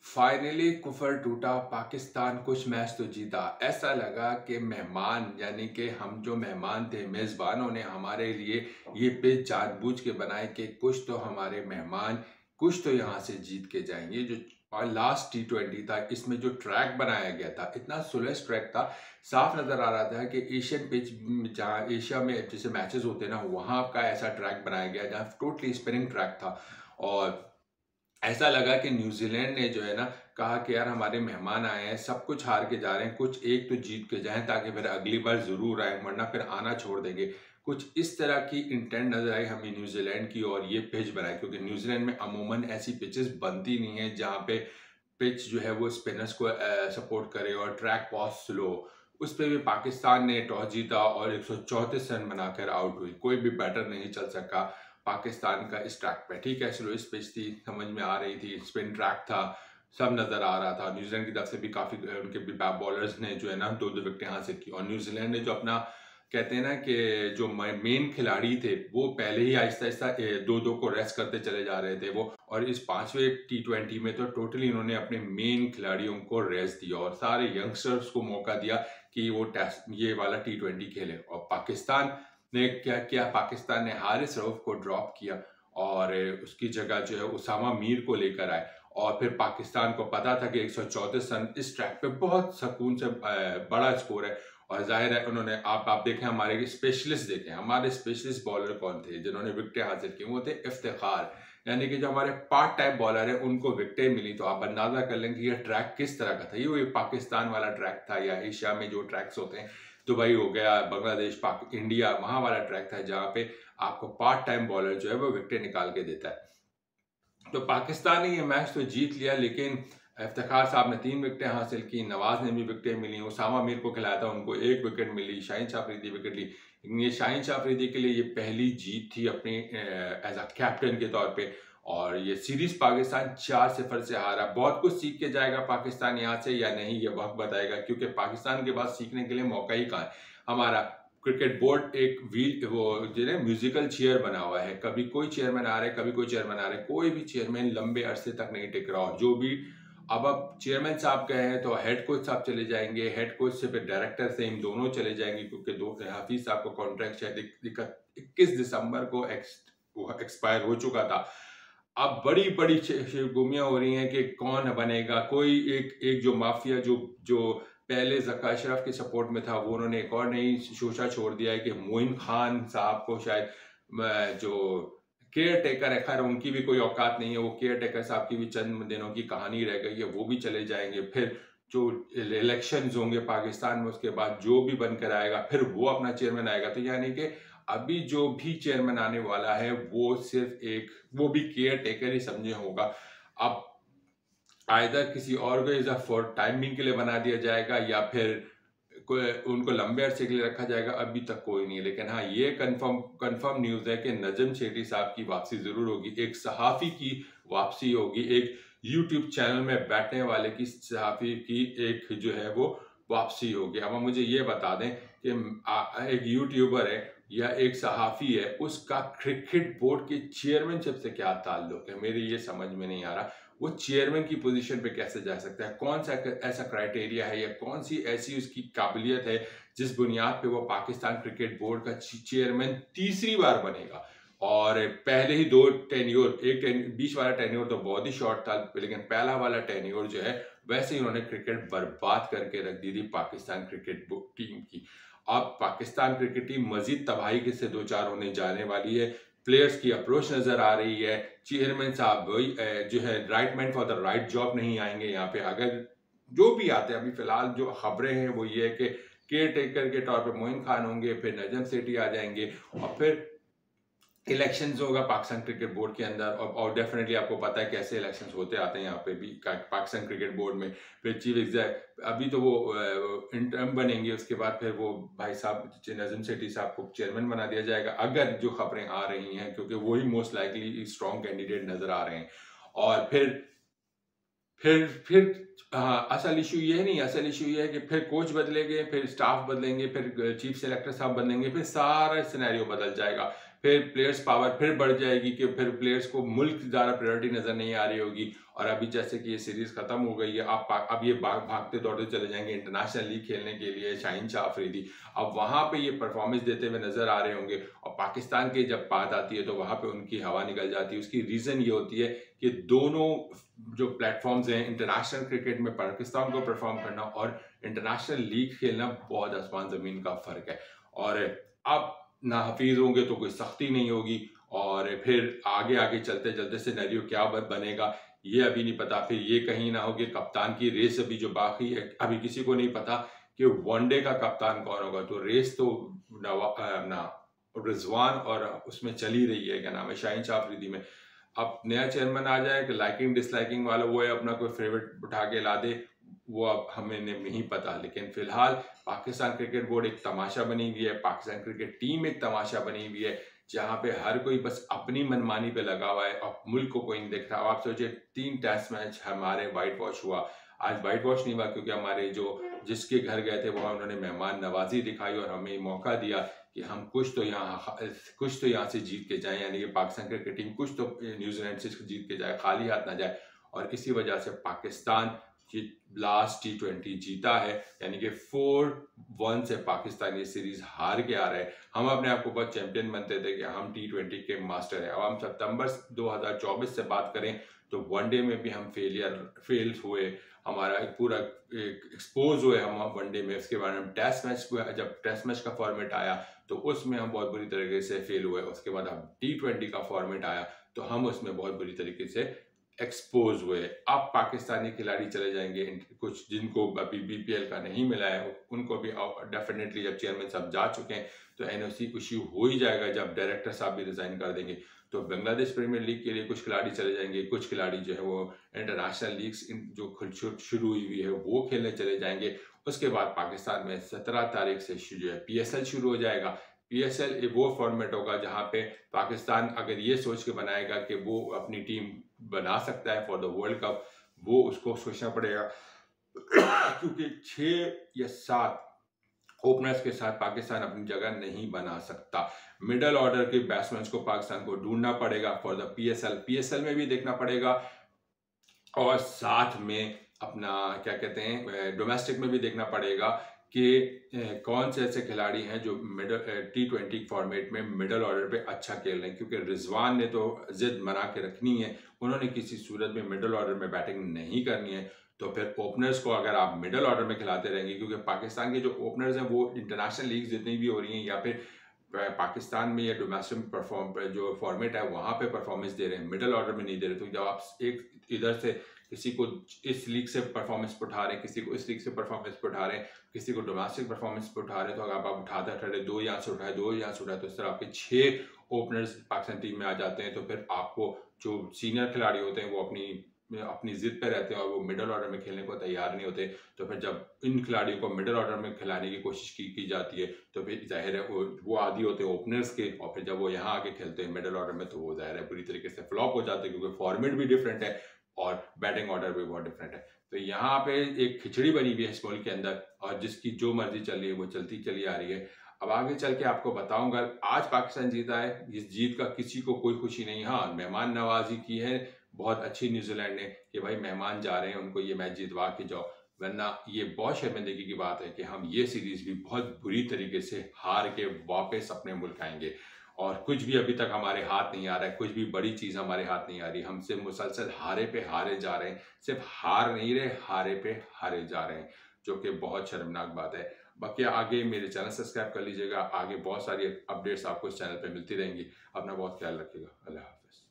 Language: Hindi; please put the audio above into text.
फाइनली कुफर टूटा, पाकिस्तान कुछ मैच तो जीता। ऐसा लगा कि मेहमान यानी कि हम जो मेहमान थे, मेज़बानों ने हमारे लिए ये पिच जानबूझ के बनाए कि कुछ तो हमारे मेहमान कुछ तो यहाँ से जीत के जाएंगे। जो और लास्ट T20 था, इसमें जो ट्रैक बनाया गया था इतना सुलेस ट्रैक था। साफ नज़र आ रहा था कि एशियन पिच, जहाँ एशिया में जैसे मैचेस होते हैं ना, वहाँ का ऐसा ट्रैक बनाया गया जहाँ टोटली स्पिनिंग ट्रैक था। और ऐसा लगा कि न्यूजीलैंड ने जो है ना, कहा कि यार हमारे मेहमान आए हैं, सब कुछ हार के जा रहे हैं, कुछ एक तो जीत के जाएं ताकि फिर अगली बार ज़रूर आए, वरना फिर आना छोड़ देंगे। कुछ इस तरह की इंटेंट नज़र आई हमें न्यूजीलैंड की, और ये पिच बनाई, क्योंकि न्यूजीलैंड में अमूमन ऐसी पिचेस बनती नहीं है जहाँ पे पिच जो है वो स्पिनर्स को सपोर्ट करे और ट्रैक बहुत स्लो। उस पे भी पाकिस्तान ने टॉस जीता और 134 रन बनाकर आउट हुई। कोई भी बैटर नहीं चल सका पाकिस्तान का इस ट्रैक पे। ठीक है, स्लो पिच थी, समझ में आ रही थी, स्पिन ट्रैक था, सब नज़र आ रहा था। न्यूजीलैंड की तरफ से भी काफ़ी उनके भी बैक बॉलर्स ने जो है ना 2-2 विकेटें हासिल की, और न्यूजीलैंड ने जो अपना कहते हैं ना कि जो मेन खिलाड़ी थे वो पहले ही आहिस्ता आहिस्ता 2-2 को रेस्ट करते चले जा रहे थे वो। और इस 5वें T20 में तो टोटली इन्होंने अपने मेन खिलाड़ियों को रेस्ट दिया और सारे यंगस्टर्स को मौका दिया कि वो टेस्ट ये वाला T20 खेले। और पाकिस्तान ने क्या किया, पाकिस्तान ने हारिस रऊफ को ड्रॉप किया और उसकी जगह जो है उसामा मीर को लेकर आए। और फिर पाकिस्तान को पता था कि 134 रन इस ट्रैक पे बहुत सुकून से बड़ा स्कोर है। और जाहिर है उन्होंने आप देखें, हमारे स्पेशलिस्ट देखें, हमारे स्पेशलिस्ट बॉलर कौन थे जिन्होंने विकेटें हासिल की, वो थे इफ्तिखार। यानी कि जो हमारे पार्ट टाइप बॉलर है उनको विकेटें मिली। तो आप अंदाजा कर लें कि यह ट्रैक किस तरह का था। ये पाकिस्तान वाला ट्रैक था, या एशिया में जो ट्रैक्स होते हैं, दुबई हो गया, बांग्लादेश, पाक इंडिया, वहां वाला ट्रैक था जहाँ पे आपको पार्ट टाइम बॉलर जो है वो विकेटें निकाल के देता है। तो पाकिस्तान ने ये मैच तो जीत लिया, लेकिन इफ्तिखार साहब ने 3 विकेटें हासिल की, नवाज ने भी विकेटें मिली, उसामा मीर को खिलाया था, उनको 1 विकेट मिली, शाहीन शाह अफरीदी विकेट ली। ये शाहीन शाह अफरीदी के लिए ये पहली जीत थी अपनी एज अ कैप्टन के तौर पे। और ये सीरीज पाकिस्तान 4-0 से हारा। बहुत कुछ सीख के जाएगा पाकिस्तान यहाँ से या नहीं, ये वक्त बताएगा, क्योंकि पाकिस्तान के पास सीखने के लिए मौका ही कहाँ है। हमारा क्रिकेट बोर्ड एक व्हील, वो जो है म्यूजिकल चेयर बना हुआ है, कभी कोई चेयरमैन आ रहा है, कभी कोई चेयरमैन आ रहा है, कोई भी चेयरमैन लंबे अरसे तक नहीं टिक रहा। और जो भी अब चेयरमैन साहब गए हैं तो हेड कोच साहब चले जाएंगे, हेड कोच से फिर डायरेक्टर से इन दोनों चले जाएंगे, क्योंकि दो हाफिज साहब का कॉन्ट्रैक्ट शायद 21 दिसंबर को एक्सपायर हो चुका था। अब बड़ी बड़ी गुमियां हो रही हैं कि कौन बनेगा। कोई एक एक जो माफिया जो जो पहले ज़का अशरफ के सपोर्ट में था, वो उन्होंने एक और नई शोशा छोड़ दिया है कि मोइन खान साहब को शायद जो केयर टेकर है, खैर उनकी भी कोई औकात नहीं है, वो केयर टेकर साहब की भी चंद दिनों की कहानी रह गई है, वो भी चले जाएंगे। फिर जो इलेक्शंस होंगे पाकिस्तान में, उसके बाद जो भी बनकर आएगा फिर वो अपना चेयरमैन आएगा। तो यानी कि अभी जो भी चेयरमैन आने वाला है वो सिर्फ एक, वो भी केयर टेकर ही समझे होगा। अब आइदर किसी और को इज फॉर टाइमिंग के लिए बना दिया जाएगा, या फिर उनको लंबे अरसे के लिए रखा जाएगा। अभी तक कोई नहीं है, लेकिन हाँ ये कंफर्म न्यूज है कि नजम शेठी साहब की वापसी जरूर होगी, एक सहाफी की वापसी होगी, एक यूट्यूब चैनल में बैठने वाले की सहाफी की एक जो है वो वापसी होगी। अब मुझे ये बता दें कि एक यूट्यूबर है या एक सहाफी है, उसका क्रिकेट बोर्ड के चेयरमैनशिप से क्या ताल्लुक है, मेरी ये समझ में नहीं आ रहा। वो चेयरमैन की पोजीशन पे कैसे जा सकता है, कौन सा ऐसा क्राइटेरिया है या कौन सी ऐसी उसकी काबिलियत है जिस बुनियाद पे वो पाकिस्तान क्रिकेट बोर्ड का चेयरमैन तीसरी बार बनेगा। और पहले ही 2 टेन्योर, बीच वाला टेन्योर तो बहुत ही शॉर्ट था, लेकिन पहला वाला टेन्योर जो है वैसे ही उन्होंने क्रिकेट बर्बाद करके रख दी थी पाकिस्तान क्रिकेट टीम की। अब पाकिस्तान क्रिकेट टीम मजीद तबाही के से दो चार होने जाने वाली है। प्लेयर्स की अप्रोच नजर आ रही है, चेयरमैन साहब वही जो है right man for the right job नहीं आएंगे यहाँ पे। अगर जो भी आते हैं, अभी फिलहाल जो खबरें हैं वो ये है कि केयर टेकर के तौर पे मोइन खान होंगे, फिर नजम सेठी आ जाएंगे, और फिर इलेक्शंस होगा पाकिस्तान क्रिकेट बोर्ड के अंदर। और डेफिनेटली आपको पता है कैसे इलेक्शंस होते आते हैं यहाँ पे भी पाकिस्तान क्रिकेट बोर्ड में। फिर चीफ एग्जैक्ट अभी तो वो इंटर्म बनेंगे, उसके बाद फिर वो भाई साहब नजम सेठी साहब को चेयरमैन बना दिया जाएगा, अगर जो खबरें आ रही हैं, क्योंकि वही मोस्ट लाइकली स्ट्रॉन्ग कैंडिडेट नजर आ रहे हैं। और फिर हाँ, असल इशू ये नहीं, असल इशू ये है कि फिर कोच बदलेंगे, फिर स्टाफ बदलेंगे, फिर चीफ सेलेक्टर साहब बदलेंगे, फिर सारा सिनेरियो बदल जाएगा। फिर प्लेयर्स पावर फिर बढ़ जाएगी कि फिर प्लेयर्स को मुल्क ज़्यादा प्रायोरिटी नज़र नहीं आ रही होगी। और अभी जैसे कि ये सीरीज़ ख़त्म हो गई है, अब ये भागते दौड़ते चले जाएंगे इंटरनेशनल लीग खेलने के लिए, शाहीन शाह अफरीदी अब वहाँ पे ये परफॉर्मेंस देते हुए नज़र आ रहे होंगे। और पाकिस्तान की जब बात आती है तो वहाँ पे उनकी हवा निकल जाती है। उसकी रीज़न ये होती है कि दोनों जो प्लेटफॉर्म्स हैं, इंटरनेशनल क्रिकेट में पाकिस्तान को परफॉर्म करना और इंटरनेशनल लीग खेलना, बहुत आसमान ज़मीन का फ़र्क है। और अब नाहफीज होंगे तो कोई सख्ती नहीं होगी, और फिर आगे आगे चलते चलते सिनेरियो क्या बनेगा ये अभी नहीं पता। फिर ये कहीं ना हो कि कप्तान की रेस अभी जो बाकी है, अभी किसी को नहीं पता कि वनडे का कप्तान कौन होगा। तो रेस तो ना रिजवान और उसमें चली रही है, क्या नाम है, शाहीन शाह अफरीदी में। अब नया चेयरमैन आ जाए कि लाइकिंग डिसलाइकिंग वाला वो है, अपना कोई फेवरेट उठा के ला दे, वो अब हमें नहीं पता। लेकिन फिलहाल पाकिस्तान क्रिकेट बोर्ड एक तमाशा बनी हुई है, पाकिस्तान क्रिकेट टीम एक तमाशा बनी हुई है, जहाँ पे हर कोई बस अपनी मनमानी पे लगा हुआ है और मुल्क को कोई नहीं देख रहा। आप सोचिए 3 टेस्ट मैच हमारे वाइट वॉश हुआ, आज वाइट वॉश नहीं हुआ क्योंकि हमारे जो जिसके घर गए थे वहाँ उन्होंने मेहमान नवाजी दिखाई और हमें मौका दिया कि हम कुछ तो यहाँ से जीत के जाएं, यानी कि पाकिस्तान क्रिकेट टीम कुछ तो न्यूजीलैंड से जीत के जाए, खाली हाथ ना जाए। और इसी वजह से पाकिस्तान लास्ट T20 जीता है, यानी कि 4-1 से पाकिस्तान ये सीरीज हार के आ रहा है। हम अपने आप को बहुत चैंपियन बनते थे कि हम T20 के मास्टर हैं। अब हम सितंबर 2024 से बात करें तो वनडे में भी हम फेल हुए, हमारा एक पूरा एक्सपोज हुए हम वनडे में। उसके बाद हम टेस्ट मैच, जब टेस्ट मैच का फॉर्मेट आया तो उसमें हम बहुत बुरी तरीके से फेल हुए। उसके बाद हम T20 का फॉर्मेट आया तो हम उसमें बहुत बुरी तरीके से एक्सपोज हुए। अब पाकिस्तानी खिलाड़ी चले जाएंगे, कुछ जिनको अभी BPL का नहीं मिला है उनको भी डेफिनेटली, जब चेयरमैन साहब जा चुके हैं तो NOC इश्यू हो ही जाएगा, जब डायरेक्टर साहब भी रिजाइन कर देंगे। तो बांग्लादेश प्रीमियर लीग के लिए कुछ खिलाड़ी चले जाएंगे, कुछ खिलाड़ी जो है वो इंटरनेशनल लीग्स जो शुरू हुई है वो खेलने चले जाएंगे। उसके बाद पाकिस्तान में 17 तारीख से जो है PSL शुरू हो जाएगा। PSL वो फॉर्मेट होगा जहाँ पे पाकिस्तान अगर ये सोच के बनाएगा कि वो अपनी टीम बना सकता है फॉर द वर्ल्ड कप, वो उसको सोचना पड़ेगा क्योंकि 6 या 7 ओपनर्स के साथ पाकिस्तान अपनी जगह नहीं बना सकता। मिडल ऑर्डर के बैट्समैन को पाकिस्तान को ढूंढना पड़ेगा फॉर द PSL में भी देखना पड़ेगा, और साथ में अपना क्या कहते हैं डोमेस्टिक में भी देखना पड़ेगा कि कौन से ऐसे खिलाड़ी हैं जो मिडल T20 फॉर्मेट में मिडल ऑर्डर पे अच्छा खेल रहे हैं। क्योंकि रिजवान ने तो जिद बना के रखनी है, उन्होंने किसी सूरत में मिडल ऑर्डर में बैटिंग नहीं करनी है। तो फिर ओपनर्स को अगर आप मिडल ऑर्डर में खिलाते रहेंगे, क्योंकि पाकिस्तान के जो ओपनर्स हैं वो इंटरनेशनल लीग जितनी भी हो रही हैं या फिर पाकिस्तान में या डोमेस्टिक जो फॉर्मेट है वहाँ पे परफॉर्मेंस दे रहे हैं, मिडल ऑर्डर में नहीं दे रहे। तो जब आप एक इधर से किसी को इस लीग से परफॉर्मेंस पर उठा रहे हैं, किसी को इस लीग से परफॉर्मेंस पर उठा रहे हैं, किसी को डोमेस्टिक परफॉर्मेंस पर उठा रहे हैं, तो अगर आप उठाते उठाते 2 यहाँ से उठाए 2 यहाँ से उठाए तो इस तरह आपके 6 ओपनर्स पाकिस्तान टीम में आ जाते हैं। तो फिर आपको जो सीनियर खिलाड़ी होते हैं वो अपनी जिद पे रहते हैं और वो मिडल ऑर्डर में खेलने को तैयार नहीं होते। तो फिर जब इन खिलाड़ियों को मिडल ऑर्डर में खिलाने की कोशिश की जाती है तो फिर जाहिर है वो आदी होते हैं ओपनर्स के, और फिर जब वो यहाँ आके खेलते हैं मिडल ऑर्डर में तो वो जाहिर है पूरी तरीके से फ्लॉप हो जाते हैं, क्योंकि फॉर्मेट भी डिफरेंट है और बैटिंग ऑर्डर भी बहुत डिफरेंट है। तो यहाँ पे एक खिचड़ी बनी हुई है इस मुल्क के अंदर, और जिसकी जो मर्जी चल रही है वो चलती चली आ रही है। अब आगे चल के आपको बताऊंगा। आज पाकिस्तान जीता है, इस जीत का किसी को कोई खुशी नहीं। हाँ, मेहमान नवाजी की है बहुत अच्छी न्यूजीलैंड ने कि भाई मेहमान जा रहे हैं उनको ये मैच जितवा के जाओ, वरना ये बहुत शर्मिंदगी की बात है कि हम ये सीरीज भी बहुत बुरी तरीके से हार के वापस अपने मुल्क आएंगे। और कुछ भी अभी तक हमारे हाथ नहीं आ रहा है, कुछ भी बड़ी चीज़ हमारे हाथ नहीं आ रही। हमसे मुसलसल हारे पे हारे जा रहे हैं, सिर्फ हार नहीं रहे, हारे पे हारे जा रहे हैं, जो कि बहुत शर्मनाक बात है। बाकी आगे मेरे चैनल सब्सक्राइब कर लीजिएगा, आगे बहुत सारी अपडेट्स आपको इस चैनल पे मिलती रहेंगी। अपना बहुत ख्याल रखिएगा। अल्लाह हाफ़िज़।